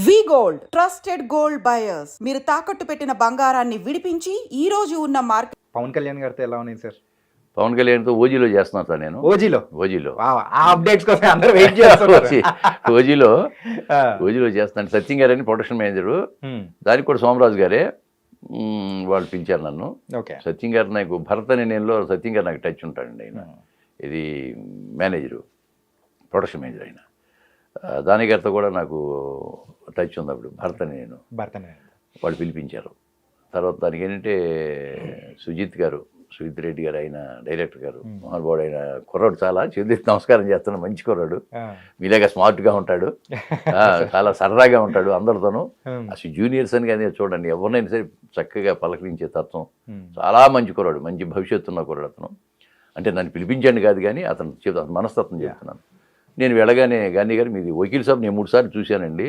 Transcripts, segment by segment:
వి gold trusted gold buyers మీరు తాకట్టు పెట్టిన బంగారాన్ని విడిపించి ఈ రోజు ఉన్న మార్కెట్. పవన్ కళ్యాణ్ గారితో ఎలా ఉన్నాయి సార్? పవన్ కళ్యాణ్తో ఓజీలో చేస్తున్నాను సార్ నేను. ఓజీలో వావ్, ఆ అప్డేట్స్ కోసం అందరూ వెయిట్ చేస్తున్నారు. ఓజీలో చేస్తున్నాను. సత్యం గారు అని ప్రొడక్షన్ మేనేజరు, దానికి కూడా సోమరాజు గారే వాళ్ళు పిలిచారు నన్ను. ఓకే. సత్యం గారు నాకు భరత్ అనే నేనులో సత్యం గారు నాకు టచ్ ఉంటాడండి. ఆయన ఇది మేనేజరు, ప్రొడక్షన్ మేనేజర్ ఆయన. దాని గారితో కూడా నాకు టచ్ ఉంది. అప్పుడు భరత్ అని నేను వాళ్ళు పిలిపించారు. తర్వాత దానికి ఏంటంటే సుజిత్ రెడ్డి గారు, ఆయన డైరెక్టర్ గారు, మహానుభావుడు, ఆయన కుర్రాడు, చాలా చేతులెత్తి నమస్కారం చేస్తున్నాడు. మంచి కుర్రాడు, మీలాగా స్మార్ట్గా ఉంటాడు, చాలా సరదాగా ఉంటాడు అందరితోనూ. అసలు జూనియర్స్ అని కానీ చూడండి, ఎవరినైనా సరే చక్కగా పలకరించే తత్వం. చాలా మంచి కుర్రాడు, మంచి భవిష్యత్తు ఉన్న కుర్రాడు అతను. అంటే నన్ను పిలిపించండి కాదు కానీ అతను మనస్తత్వం చెప్తున్నాను. నేను వెళ్ళగానే గాంధీ గారు, మీది వకీల్ సాబ్ నేను 3 సార్లు చూశానండి,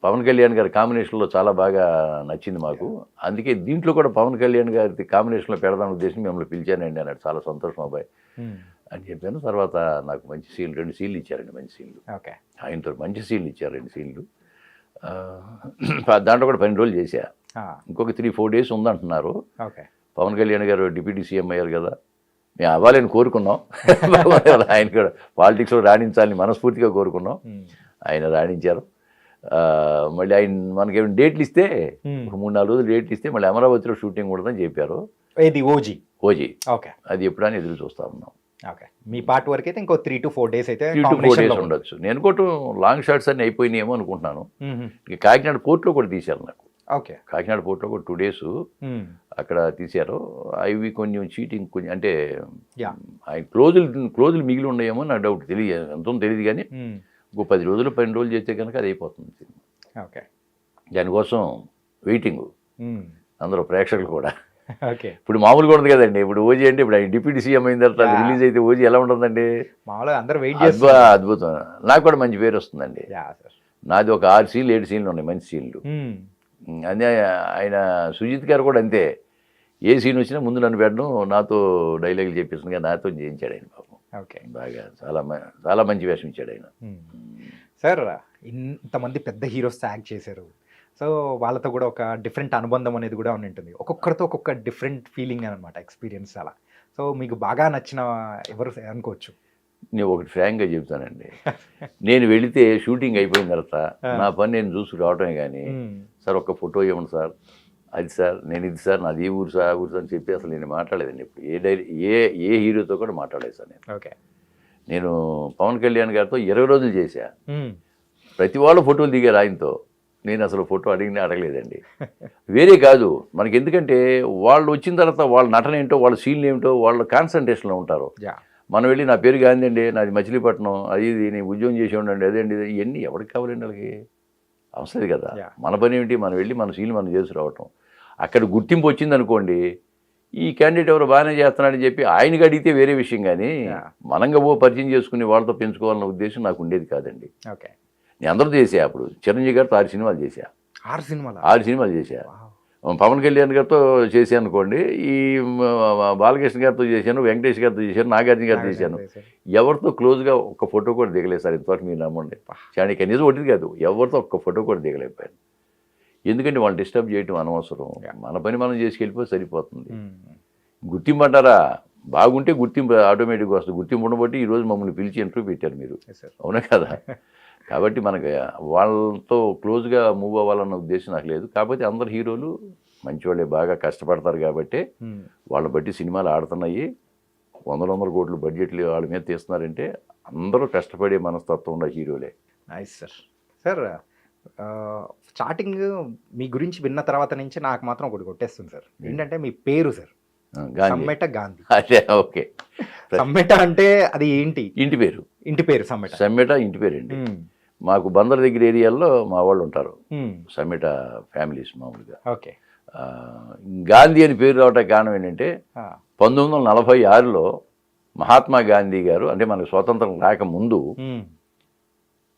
పవన్ కళ్యాణ్ గారి కాంబినేషన్లో చాలా బాగా నచ్చింది మాకు, అందుకే దీంట్లో కూడా పవన్ కళ్యాణ్ గారి కాంబినేషన్లో పెడదాం ఉద్దేశం మిమ్మల్ని పిలిచానండి అన్నాడు. చాలా సంతోషం అబ్బాయి అని చెప్పాను. తర్వాత నాకు మంచి సీన్లు 2 సీన్లు ఇచ్చారండి, మంచి సీన్లు. ఆయనతో మంచి సీన్లు ఇచ్చారు, 2 సీన్లు. దాంట్లో కూడా 12 రోజులు చేశా. ఇంకొక 3-4 డేస్ ఉందంటున్నారు. పవన్ కళ్యాణ్ గారు డిప్యూటీ సీఎం అయ్యారు కదా, మేము అవ్వాలని కోరుకున్నాం. ఆయన కూడా పాలిటిక్స్లో రాణించాలని మనస్ఫూర్తిగా కోరుకున్నాం. ఆయన రాణించారు. మళ్ళీ ఆయన మనకేమైనా డేట్లు ఇస్తే, ఒక 3-4 రోజులు డేట్లు ఇస్తే మళ్ళీ అమరావతిలో షూటింగ్ ఉండదని చెప్పారు. ఓజీ అది ఎప్పుడని ఎదురు చూస్తా ఉన్నాం. మీ పార్ట్ వరకు అయితే ఇంకో 3 to 4 డేస్ అయితే 3 to 4 డేస్ ఉండొచ్చు. నేను కూడా లాంగ్ షాట్స్ అన్ని అయిపోయినాయేమో అనుకుంటున్నాను. ఇక కాకినాడ పోర్ట్లో కూడా తీశారు నాకు. కాకినాడ పోర్ట్లో కూడా 2 days అక్కడ తీశారు. అవి కొంచెం చీటింగ్, కొంచెం అంటే ఆయన క్లోజులు మిగిలి ఉన్నాయేమో నా డౌట్. ఎంతో తెలియదు కానీ ఇంకో 10 రోజులు 12 రోజులు చేస్తే కనుక అది అయిపోతుంది సినిమా. దానికోసం వెయిటింగ్ అందరూ ప్రేక్షకులు కూడా. ఇప్పుడు మామూలుగా ఉండదు కదండి. ఇప్పుడు ఓజీ అంటే ఇప్పుడు ఆయన డిప్యూటీ సీఎం అయిన తర్వాత రిలీజ్ అయితే ఓజీ ఎలా ఉంటుందండి? అద్భుతం. నాకు కూడా మంచి పేరు వస్తుందండి. నాది ఒక 6 సీన్లు 7 సీన్లు ఉన్నాయి, మంచి సీన్లు. అదే ఆయన సుజిత్ గారు కూడా అంతే. ఏ సీన్ వచ్చినా ముందు నన్ను పెట్టడం, నాతో డైలాగులు చెప్పేసింది, నాతో చేయించాడు ఆయన. పాపం బాగా చాలా మంచి వేషం ఇచ్చాడు ఆయన. సార్, ఇంతమంది పెద్ద హీరోస్ యాక్ట్ చేశారు, సో వాళ్ళతో కూడా ఒక డిఫరెంట్ అనుబంధం అనేది కూడా ఉంటుంది. ఒక్కొక్కరితో ఒక్కొక్క డిఫరెంట్ ఫీలింగ్ అనమాట, ఎక్స్పీరియన్స్ అలా. సో మీకు బాగా నచ్చిన ఎవరు అనుకోవచ్చు? నేను ఒకటి ఫ్రాంక్గా చెప్తానండి. నేను వెళితే షూటింగ్ అయిపోయిన తర్వాత నా పని నేను చూసుకు రావటమే కానీ, సార్ ఒక్క ఫోటో ఇవ్వండి సార్, అది సార్ నేను ఇది సార్ నాది ఊరు సార్ ఊరు సార్ అని చెప్పి అసలు నేను మాట్లాడలేదండి. ఇప్పుడు ఏ హీరోతో కూడా మాట్లాడలేదు సార్ నేను. నేను పవన్ కళ్యాణ్ గారితో 20 రోజులు చేశా. ప్రతి వాళ్ళు ఫోటోలు దిగారు ఆయనతో. నేను అసలు ఫోటో అడగలేదండి. వేరే కాదు మనకి, ఎందుకంటే వాళ్ళు వచ్చిన తర్వాత వాళ్ళ నటన ఏంటో, వాళ్ళ సీన్లు ఏమిటో, వాళ్ళ కాన్సన్ట్రేషన్లో ఉంటారు. మనం వెళ్ళి నా పేరు గాంధీ అండి, నాది మచిలీపట్నం, అది ఇది, నేను ఉద్యోగం చేసి ఉండండి, అదేంటి ఇవన్నీ ఎవరికి కావాలండి? వాళ్ళకి అవసరం కదా. మన పని ఏమిటి? మనం వెళ్ళి మన సీన్లు మనం చేసి రావటం. అక్కడ గుర్తింపు వచ్చింది అనుకోండి, ఈ క్యాండిడేట్ ఎవరు బాగానే చేస్తున్నాడని చెప్పి ఆయనకి అడిగితే వేరే విషయం, కానీ మనంగా పరిచయం చేసుకుని వాళ్ళతో పెంచుకోవాలన్న ఉద్దేశం నాకు ఉండేది కాదండి. నేను అందరూ చేసా. అప్పుడు చిరంజీవి గారితో 6 సినిమాలు చేశా. 6 సినిమాలు చేశా. పవన్ కళ్యాణ్ గారితో చేశాను అనుకోండి, ఈ బాలకృష్ణ గారితో చేశాను, వెంకటేష్ గారితో చేశాను, నాగార్జున గారితో చేశాను. ఎవరితో క్లోజ్గా ఒక్క ఫోటో కూడా దిగలేదు సార్ ఇంతవరకు. మీరు నమ్మండి, చాలా కనీసం ఒకటి కాదు, ఎవరితో ఒక్క ఫోటో కూడా దిగలేకపోయాను. ఎందుకంటే వాళ్ళు డిస్టర్బ్ చేయటం అనవసరం. మన పని మనం చేసుకెళ్ళిపోతే సరిపోతుంది. గుర్తింపు అంటారా? బాగుంటే గుర్తింపు ఆటోమేటిక్గా వస్తుంది. గుర్తింపు ఉండబట్టి ఈరోజు మమ్మల్ని పిలిచి ఇంటర్వ్యూ పెట్టారు మీరు, అవునా కదా? కాబట్టి మనకి వాళ్ళతో క్లోజ్గా మూవ్ అవ్వాలన్న ఉద్దేశం నాకు లేదు. కాకపోతే అందరు హీరోలు మంచివాళ్ళే, బాగా కష్టపడతారు కాబట్టి వాళ్ళని బట్టి సినిమాలు ఆడుతున్నాయి. 100 కోట్లు బడ్జెట్లు వాళ్ళ మీద తీస్తున్నారంటే అందరూ కష్టపడే మనస్తత్వం ఉన్న హీరోలే. Nice sir. సార్, స్టార్టింగ్ మీ గురించి విన్న తర్వాత నుంచి నాకు మాత్రం ఒకటి కొట్టేస్తుంది సార్. ఏంటంటే మీ పేరు సార్, సమ్మెట గాంధీ. అదే, ఓకే. సమ్మెట అంటే అది ఏంటి? ఇంటి పేరు సమ్మెట ఇంటి పేరు అండి. మాకు బందర్ దగ్గర ఏరియాలో మా వాళ్ళు ఉంటారు, సమ్మెట ఫ్యామిలీస్ మామూలుగా. గాంధీ అని పేరు రావడానికి కారణం ఏంటంటే 1946లో మహాత్మా గాంధీ గారు, అంటే మనకు స్వాతంత్రం రాకముందు,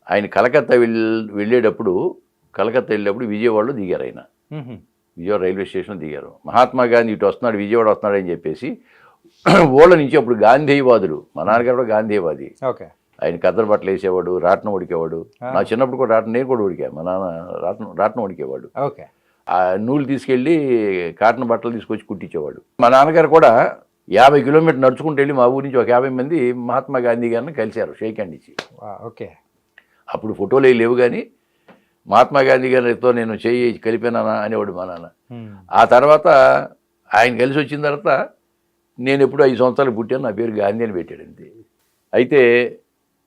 ఆయన కలకత్తా వెళ్ళేటప్పుడు విజయవాడలో దిగారు. ఆయన విజయవాడ రైల్వే స్టేషన్లో దిగారు. మహాత్మా గాంధీ ఇటు వస్తున్నాడు, విజయవాడ వస్తున్నాడు అని చెప్పేసి ఊళ్ళ నుంచి అప్పుడు గాంధీవాదులు, మా నాన్నగారు కూడా గాంధీవాది, ఆయన కద్దరు బట్టలు వేసేవాడు, రాట్నం ఉడికేవాడు. నా చిన్నప్పుడు కూడా నేను కూడా ఉడికా. మా నాన్న రాట్నం ఉడికేవాడు. ఓకే. ఆ నూలు తీసుకెళ్ళి కాటన్ బట్టలు తీసుకొచ్చి కుట్టించేవాడు. మా నాన్నగారు కూడా 50 కిలోమీటర్లు నడుచుకుంటూ వెళ్ళి మా ఊరి నుంచి ఒక 50 మంది మహాత్మా గాంధీ గారిని కలిశారు షేక్ హ్యాండ్ ఇచ్చి. ఓకే. అప్పుడు ఫోటోలు లేవు కానీ మహాత్మా గాంధీ గారితో నేను చేయి కలిపానా అనేవాడు మా నాన్న. ఆ తర్వాత ఆయన కలిసి వచ్చిన తర్వాత నేను ఎప్పుడు 5 సంవత్సరాలు పుట్టాను, నా పేరు గాంధీ అని పెట్టాడండి. అయితే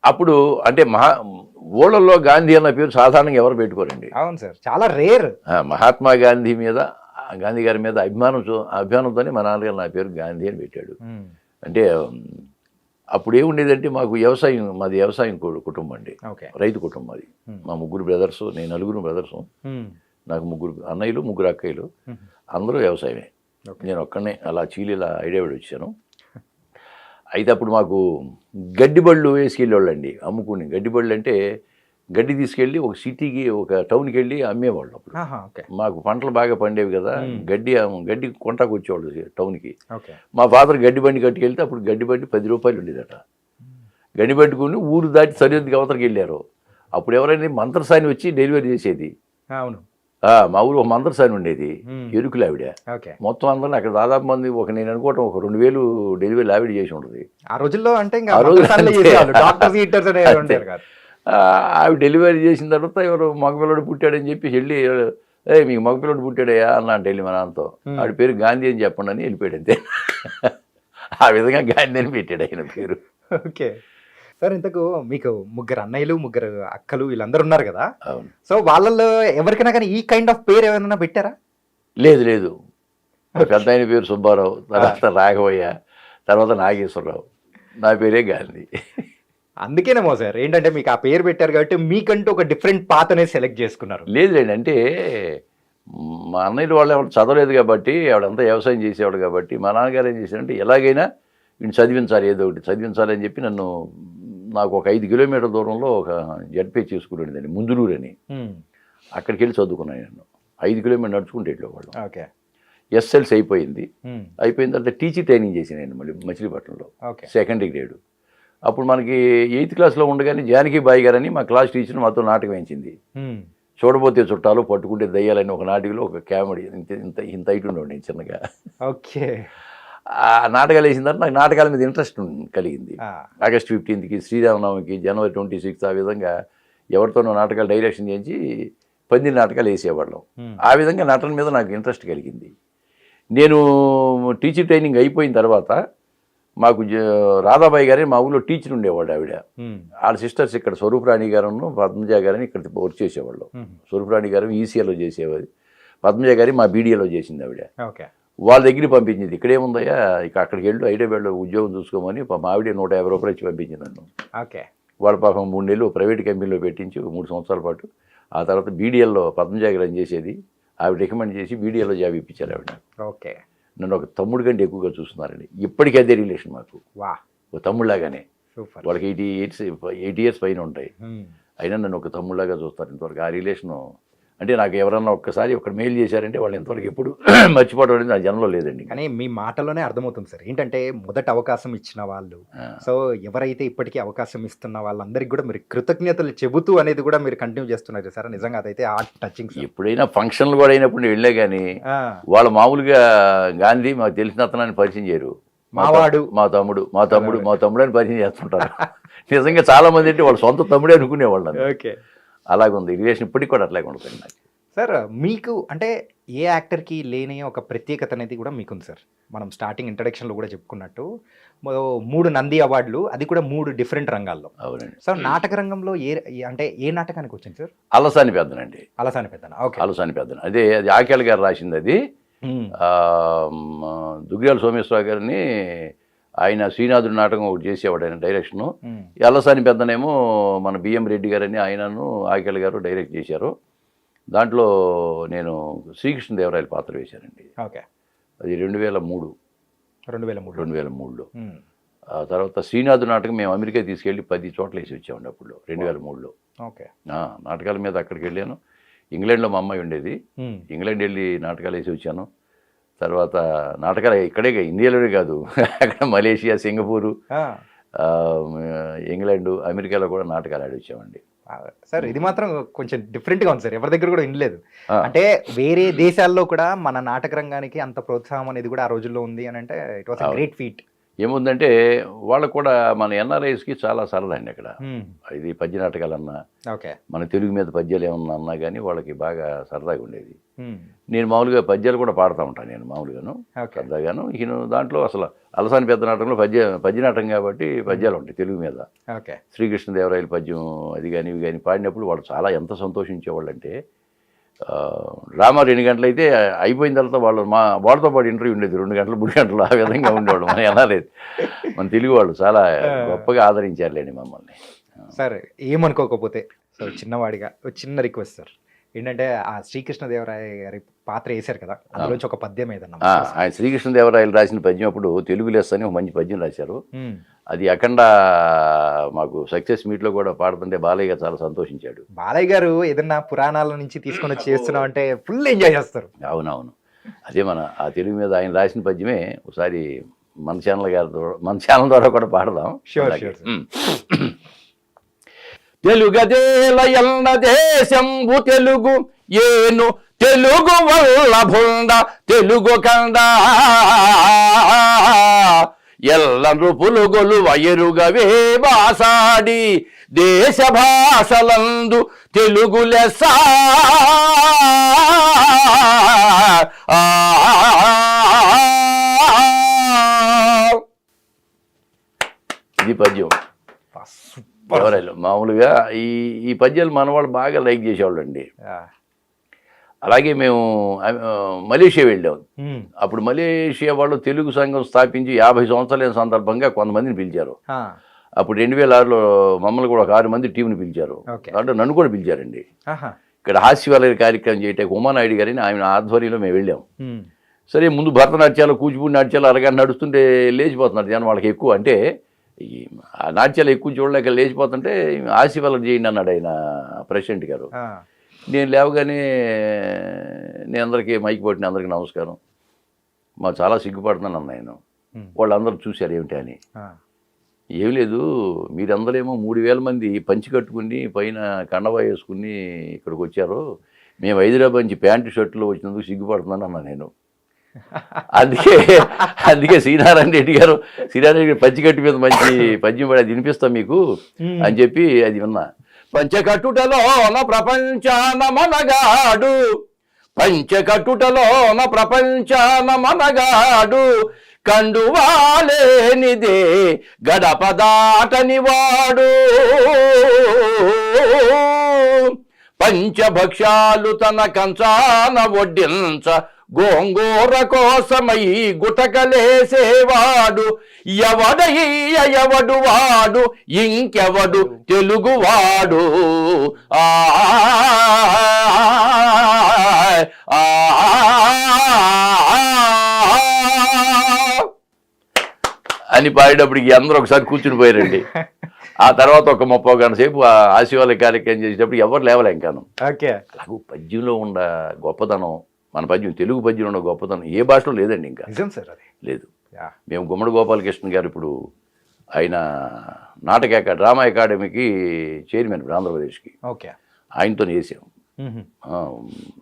అప్పుడు అంటే ఊళ్ళల్లో గాంధీ అన్న పేరు సాధారణంగా ఎవరు పెట్టుకోరండి. అవును సార్, చాలా రేర్. మహాత్మా గాంధీ మీద, గాంధీ గారి మీద అభిమానంతోనే మా నాన్నగారు నా పేరు గాంధీ అని పెట్టాడు. అంటే అప్పుడు ఏముండేదంటే మాకు మాది వ్యవసాయం కుటుంబం అండి. రైతు కుటుంబం అది. మా 3 బ్రదర్స్, నేను 4 బ్రదర్స్, నాకు 3 అన్నయ్యలు 3 అక్కయ్యలు, అందరూ వ్యవసాయమే. నేను ఒక్కనే అలా చీలిలా హైదరాబాద్ వచ్చాను. అయితే అప్పుడు మాకు గడ్డి బళ్ళు వేసుకెళ్ళేవాళ్ళండి అమ్ముకుని. గడ్డి బళ్ళు అంటే గడ్డి తీసుకెళ్ళి ఒక సిటీకి, ఒక టౌన్కి వెళ్ళి అమ్మేవాళ్ళు. అప్పుడు మాకు పంటలు బాగా పండేవి కదా, గడ్డి కొంటాకు వచ్చేవాళ్ళు టౌన్కి. మా ఫాదర్ గడ్డి బండి కట్టుకెళ్తే అప్పుడు గడ్డి బండి 10 రూపాయలు ఉండేదట. గడ్డి పట్టుకుని ఊరు దాటి సరిహద్దుకి అవతలకి వెళ్ళారు. అప్పుడు ఎవరైనా మంత్రసాని వచ్చి డెలివరీ చేసేది. అవును, మా ఊరు ఒక మంత్రసాని ఉండేది, ఎరుకులు ఆవిడ. మొత్తం అందరిని అక్కడ దాదాపు మంది నేను అనుకోవటం ఒక 2000 డెలివరీ ఆవిడ చేసి ఉంటుంది ఆ రోజుల్లో. అంటే ఆవిడ డెలివరీ చేసిన తర్వాత ఎవరు మగపిల్లడు పుట్టాడని చెప్పి వెళ్ళి, మీకు మగపిల్లడు పుట్టాడయా అన్న అంటే వెళ్ళి మా నాన్నతో, ఆవిడ పేరు గాంధీ అని చెప్పండి అని వెళ్ళిపోయాడు అంతే. ఆ విధంగా గాంధీ అని పెట్టాడు ఆయన పేరు. ఓకే సార్, ఇంతకు మీకు 3 అన్నయ్యలు 3 అక్కలు వీళ్ళందరూ ఉన్నారు కదా. అవును. సో వాళ్ళల్లో ఎవరికైనా కానీ ఈ కైండ్ ఆఫ్ పేరు ఏమైనా పెట్టారా? లేదు. పెద్ద ఆయన పేరు సుబ్బారావు, తర్వాత రాఘవయ్య, తర్వాత నాగేశ్వరరావు, నా పేరే గాంధీ. అందుకేనేమో సార్, ఏంటంటే మీకు ఆ పేరు పెట్టారు కాబట్టి మీకంటూ ఒక డిఫరెంట్ పాత్ అనేది సెలెక్ట్ చేసుకున్నారు. లేదులేండి, అంటే మా అన్నయ్య వాళ్ళు ఎవరు చదవలేదు కాబట్టి, ఆవిడంతా వ్యవసాయం చేసేవాడు కాబట్టి, మా నాన్నగారు ఏం చేశారంటే ఎలాగైనా వీడిని చదివించాలి, ఏదో ఒకటి చదివించాలి అని చెప్పి నాకు ఒక 5 కిలోమీటర్ల దూరంలో ఒక జడ్పీ చేసుకునేదండి, ముందులూరు అని. అక్కడికి వెళ్ళి చదువుకున్నాను నేను. 5 కిలోమీటర్లు నడుచుకుంటూ వెళ్ళేవాళ్ళు. ఓకే. ఎస్ఎల్సి అయిపోయింది. అయిపోయిన తర్వాత టీచింగ్ ట్రైనింగ్ చేసాను మళ్ళీ మచిలీపట్నంలో, సెకండరీ గ్రేడ్. అప్పుడు మనకి 8th క్లాస్లో ఉండగానే జానకి బాయి గారని మా క్లాస్ టీచర్ మాతో నాటకం వేయించింది. చూడబోతే చుట్టాలు, పట్టుకుంటే దయ్యాలని ఒక నాటికలో ఒక కామెడీ. ఇంత హైట్ ఉండేవాడు నేను చిన్నగా. ఓకే. ఆ నాటకాలు వేసిన తర్వాత నాకు నాటకాల మీద ఇంట్రెస్ట్ కలిగింది. ఆగస్ట్ 15కి, శ్రీరామనవమికి, జనవరి 26th ఆ విధంగా ఎవరితోనో నాటకాలు డైరెక్షన్ చేయించి 10 నాటకాలు వేసేవాళ్ళం. ఆ విధంగా నటన మీద నాకు ఇంట్రెస్ట్ కలిగింది. నేను టీచర్ ట్రైనింగ్ అయిపోయిన తర్వాత మాకు రాధాబాయి గారని మా ఊళ్ళో టీచర్ ఉండేవాడు. ఆవిడ వాళ్ళ సిస్టర్స్ ఇక్కడ స్వరూపరాణి గారును పద్మజ గారని ఇక్కడ వర్క్ చేసేవాళ్ళు. స్వరూపరాణి గారు ఈసీఏలో చేసేవారు, పద్మజ గారి మా బీడీఏలో చేసింది ఆవిడ. వాళ్ళ దగ్గరికి పంపించింది. ఇక్కడేముందయ్యా, ఇక అక్కడికి వెళ్ళి హైదరాబాద్లో ఉద్యోగం చూసుకోమని ఆవిడ 150 రూపాయలు ఇచ్చి పంపించింది నన్ను. వాళ్ళ పాపం 3 నెలలు ప్రైవేట్ కంపెనీలో పెట్టించి 3 సంవత్సరాల పాటు. ఆ తర్వాత బీడీఎల్లో పద్మజ గారు అని చేసేది, ఆవిడ రికమెండ్ చేసి బీడీఎల్లో జాబ్ ఇప్పించారు ఆవిడ. ఓకే. నన్ను ఒక తమ్ముడు కంటే ఎక్కువగా చూస్తున్నారండి. ఇప్పటికీ అదే రిలేషన్ మాకు. ఒక తమ్ముళ్ళలాగానే. వాళ్ళకి 80 years పైన ఉంటాయి, అయినా నన్ను ఒక తమ్ముళ్ళలాగా చూస్తారు. ఇంతవరకు ఆ రిలేషను అంటే నాకు ఎవరన్నా ఒక్కసారి ఒక మెయిల్ చేశారంటే వాళ్ళు ఇంతవరకు ఎప్పుడు మర్చిపోవడం అనేది నా జన్మలో లేదండి. కానీ మీ మాటలోనే అర్థమవుతుంది సార్, ఏంటంటే మొదట అవకాశం ఇచ్చిన వాళ్ళు, సో ఎవరైతే ఇప్పటికీ అవకాశం ఇస్తున్న వాళ్ళందరికీ కూడా మీరు కృతజ్ఞతలు చెబుతూ అనేది కూడా మీరు కంటిన్యూ చేస్తున్నారు సార్. నిజంగా అదైతే హార్ట్ టచింగ్. ఎప్పుడైనా ఫంక్షన్లు కూడా అయినప్పుడు నేను వెళ్ళే కానీ వాళ్ళు మామూలుగా గాంధీ మాకు తెలిసిన అతనాన్ని పరిచయం చేయరు. మావాడు, మా తమ్ముడు, మా తమ్ముడు, మా తమ్ముడు అని పరిచయం చేస్తుంటారు. నిజంగా చాలా మంది అంటే వాళ్ళ సొంత తమ్ముడే అనుకునేవాళ్ళు. ఓకే. అలాగుంది రిలేషన్, ఇప్పటికి కూడా అట్లాగే ఉంటుంది నాకు. సార్ మీకు అంటే ఏ యాక్టర్కి లేని ఒక ప్రత్యేకత అనేది కూడా మీకుంది సార్. మనం స్టార్టింగ్ ఇంట్రడక్షన్లో కూడా చెప్పుకున్నట్టు 3 నంది అవార్డులు, అది కూడా 3 డిఫరెంట్ రంగాల్లో. అవునండి సార్. నాటక రంగంలో ఏ నాటకానికి వచ్చింది సార్? అలసాని పెద్దనండి. అలసాని పెద్దన. ఓకే. అలసాని పెద్దన అది ఆకేళ గారు రాసింది. అది దుగ్గ్యాల సోమేశ్వరరావు గారిని ఆయన శ్రీనాథుడి నాటకం ఒకటి చేసేవాడు ఆయన డైరెక్షను. అలసాని పెద్దనేమో మన బిఎం రెడ్డి గారని ఆయనను ఆకేళ గారు డైరెక్ట్ చేశారు. దాంట్లో నేను శ్రీకృష్ణదేవరాయల పాత్ర వేశానండి. ఓకే. అది 2003. 2003లో. ఆ తర్వాత శ్రీనాథు నాటకం మేము అమెరికా తీసుకెళ్ళి 10 చోట్ల వేసి వచ్చామండి అప్పుడు 2003లో. ఓకే. నాటకాల మీద అక్కడికి వెళ్ళాను. ఇంగ్లాండ్లో మా అమ్మాయి ఉండేది, ఇంగ్లాండ్ వెళ్ళి నాటకాలు వేసి వచ్చాను. తర్వాత నాటకాలు ఇక్కడే ఇండియాలోనే కాదు, అక్కడ మలేషియా, సింగపూరు, ఇంగ్లాండ్, అమెరికాలో కూడా నాటకాలు ఆడి వచ్చామండి. సార్ ఇది మాత్రం కొంచెం డిఫరెంట్ గా ఉంది సార్, ఎవరి దగ్గర కూడా వినలేదు. ఆ. అంటే వేరే దేశాల్లో కూడా మన నాటక రంగానికి అంత ప్రోత్సాహం అనేది కూడా ఆ రోజుల్లో ఉంది అని అంటే ఇట్ వాస్ గ్రేట్ ఫీట్. ఏముందంటే వాళ్ళకు కూడా మన ఎన్ఆర్ఐస్కి చాలా సరదా అండి అక్కడ. ఇది పద్య నాటకాలన్నా, ఓకే. మన తెలుగు మీద పద్యాలు ఏమన్నా అన్నా కానీ వాళ్ళకి బాగా సరదాగా ఉండేది. నేను మామూలుగా పద్యాలు కూడా పాడుతూ ఉంటాను, నేను మామూలుగాను సరదాగాను. ఈయన దాంట్లో అసలు అలసాని పెద్ద నాటకంలో పద్య నాటకం కాబట్టి పద్యాలు ఉంటాయి తెలుగు మీద. ఓకే. శ్రీకృష్ణదేవరాయల పద్యం అది కానీ ఇవి కానీ పాడినప్పుడు వాళ్ళు చాలా ఎంత సంతోషించేవాళ్ళు అంటే, డ్రామా 2 గంటలు అయితే అయిపోయిన తర్వాత వాళ్ళతో పాటు ఇంటర్వ్యూ ఉండేది 2 గంటలు 3 గంటలు, ఆ విధంగా ఉండేవాళ్ళు. మన అనలేదు, మన తెలుగు వాళ్ళు చాలా గొప్పగా ఆదరించారులేండి మమ్మల్ని. సార్ ఏమనుకోకపోతే సో చిన్నవాడిగా ఒక చిన్న రిక్వెస్ట్ సార్, ఏంటంటే ఆ శ్రీకృష్ణదేవరాయ గారి పాత్ర వేశారు కదా, అందులోంచి ఒక పద్యం ఏదన్నా. ఆయన శ్రీకృష్ణదేవరాయలు రాసిన పద్యం అప్పుడు తెలుగు లెస్ అని ఒక మంచి పద్యం రాశారు. అది అఖండ మాకు సక్సెస్ మీట్లో కూడా పాడుతుంటే బాలయ్య గారు చాలా సంతోషించాడు. బాలయ్య గారు ఏదన్నా పురాణాల నుంచి తీసుకొని వచ్చి చేస్తున్నాం అంటే ఫుల్ ఎంజాయ్ చేస్తారు. అవునవును, అదే మన ఆ తెలుగు మీద ఆయన రాసిన పద్యమే ఒకసారి మన ఛానల్ ద్వారా కూడా పాడదాం. Sure sure. తెలుగదేలయన్న దేశంబు తెలుగు ఏను తెలుగు వల్ల భుండ తెలుగు కండ ఎల్ల నృపులు గొలువ ఎరుగవే బాసాడి దేశ భాషలందు తెలుగు లెస్స. ఇది పద్యం. ఎవరైనా మామూలుగా ఈ పద్యాలు మన వాళ్ళు బాగా లైక్ చేసేవాళ్ళు అండి. అలాగే మేము మలేషియా వెళ్ళాం. అప్పుడు మలేషియా వాళ్ళు తెలుగు సంఘం స్థాపించి 50 సంవత్సరాలైన సందర్భంగా కొంతమందిని పిలిచారు. అప్పుడు 2006లో మమ్మల్ని కూడా ఒక 6 మంది టీంని పిలిచారు. దాంట్లో నన్ను కూడా పిలిచారండి. ఇక్కడ హాస్యవాళ్ళ కార్యక్రమం చేయటానికి ఉమానాయుడు గారిని ఆయన ఆధ్వర్యంలో మేము వెళ్ళాం. సరే, ముందు భరతనాట్యాలు, కూచిపూడి నాట్యాలు అరగంట నడుస్తుంటే లేచిపోతున్నారు జనం. వాళ్ళకి ఎక్కువ అంటే ఆ నాట్యాలు ఎక్కువ చూడలేక లేచిపోతుంటే హాస్యవాళ్ళకి చేయండి అన్నాడు ఆయన ప్రెసిడెంట్ గారు. నేను లేవగానే నేను అందరికీ మైక్ పట్టిన అందరికీ నమస్కారం, మాకు చాలా సిగ్గుపడుతున్నాను అన్న నేను. వాళ్ళందరూ చూశారు ఏమిటి అని. ఏం లేదు, మీరందరేమో 3000 మంది పంచి కట్టుకుని పైన కండవా వేసుకుని ఇక్కడికి వచ్చారు, మేము హైదరాబాద్ నుంచి ప్యాంటు షర్ట్లో వచ్చినందుకు సిగ్గుపడుతున్నాను అన్నా నేను. అందుకే శ్రీనారాయణ రెడ్డి గారు పంచికట్టు మీద మంచి పద్యం పడి అది వినిపిస్తాం మీకు అని చెప్పి అది విన్నా. పంచకట్టుటలోన ప్రపంచాన మనగాడు, పంచకట్టుటలోన ప్రపంచాన మనగాడు, కండువాలేనిదే గడప దాటని వాడు, పంచభక్ష్యాలు తన కంచాన వడ్డించ గోంగూర కోసమై గుటకలేసేవాడు, ఎవడు వాడు ఇంకెవడు తెలుగువాడు. అని పాడేటప్పటికి అందరూ ఒకసారి కూర్చుని పోయారండి. ఆ తర్వాత ఒక 30 గంటల సేపు ఆశీర్వాద కార్యక్రమం చేసేటప్పుడు ఎవరు లేవలే ఇంకాను. అలాగే పద్యంలో ఉన్న గొప్పతనం, మన పద్యం తెలుగు పద్యంలో ఉన్న గొప్పతనం ఏ భాషలో లేదండి ఇంకా లేదు. మేము గుమ్మడి గోపాలకృష్ణ గారు ఇప్పుడు ఆయన డ్రామా అకాడమీకి చైర్మన్ ఆంధ్రప్రదేశ్కి, ఆయనతో వేసాం.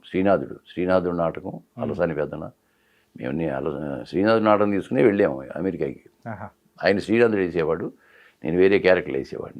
శ్రీనాథుడు నాటకం అలసాని పెద్దన, మేము శ్రీనాథుడు నాటకం తీసుకుని వెళ్ళాము అమెరికాకి. ఆయన శ్రీనాథుడు వేసేవాడు, నేను వేరే క్యారెక్టర్లు వేసేవాడిని.